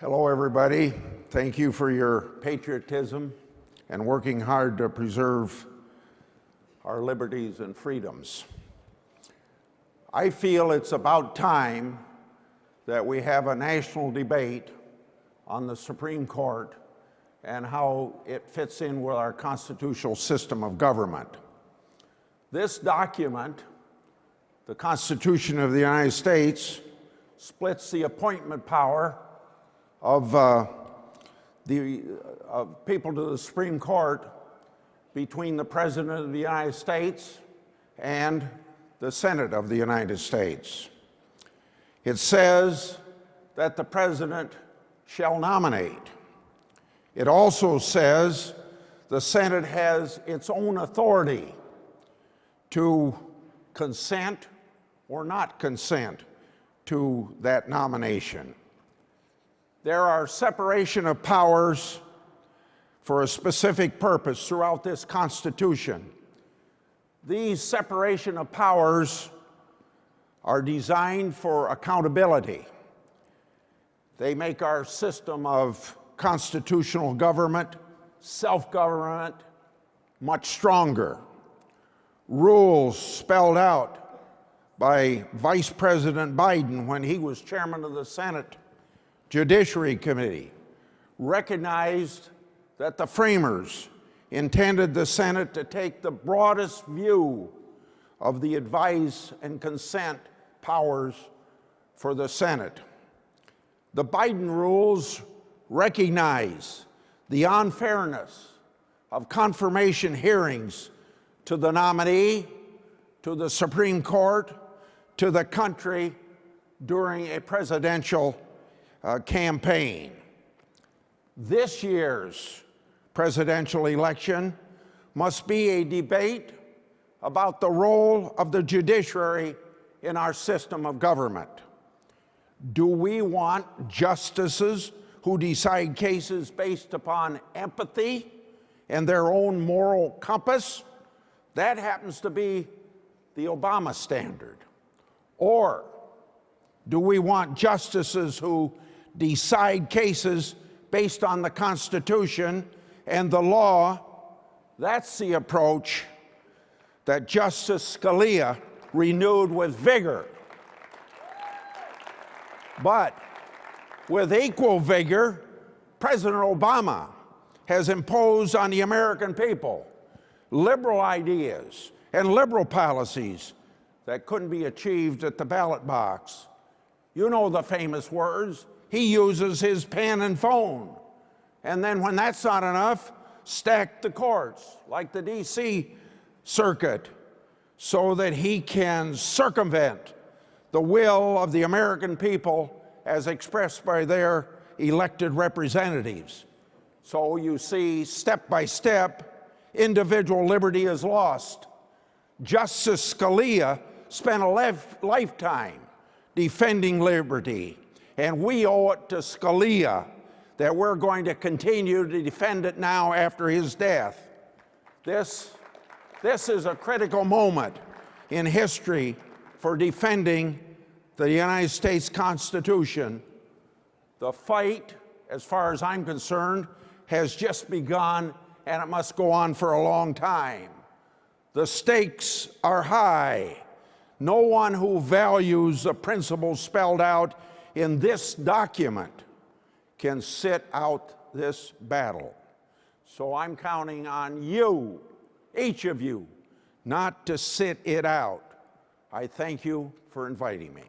Hello, everybody. Thank you for your patriotism and working hard to preserve our liberties and freedoms. I feel it's about time that we have a national debate on the Supreme Court and how it fits in with our constitutional system of government. This document, the Constitution of the United States, splits the appointment power of people to the Supreme Court between the President of the United States and the Senate of the United States. It says that the President shall nominate. It also says the Senate has its own authority to consent or not consent to that nomination. There are separation of powers for a specific purpose throughout this Constitution. These separation of powers are designed for accountability. They make our system of constitutional government, self-government, much stronger. Rules spelled out by Vice President Biden when he was chairman of the Senate Judiciary Committee recognized that the framers intended the Senate to take the broadest view of the advice and consent powers for the Senate. The Biden rules recognize the unfairness of confirmation hearings to the nominee, to the Supreme Court, to the country during a presidential campaign. This year's presidential election must be a debate about the role of the judiciary in our system of government. Do we want justices who decide cases based upon empathy and their own moral compass? That happens to be the Obama standard. Or do we want justices who decide cases based on the Constitution and the law? That's the approach that Justice Scalia renewed with vigor. But with equal vigor, President Obama has imposed on the American people liberal ideas and liberal policies that couldn't be achieved at the ballot box. You know the famous words. He uses his pen and phone. And then when that's not enough, stack the courts, like the D.C. Circuit, so that he can circumvent the will of the American people as expressed by their elected representatives. So you see, step by step, individual liberty is lost. Justice Scalia spent a lifetime defending liberty, and we owe it to Scalia that we're going to continue to defend it now after his death. This is a critical moment in history for defending the United States Constitution. The fight, as far as I'm concerned, has just begun, and it must go on for a long time. The stakes are high. No one who values the principles spelled out in this document can sit out this battle. So I'm counting on you, each of you, not to sit it out. I thank you for inviting me.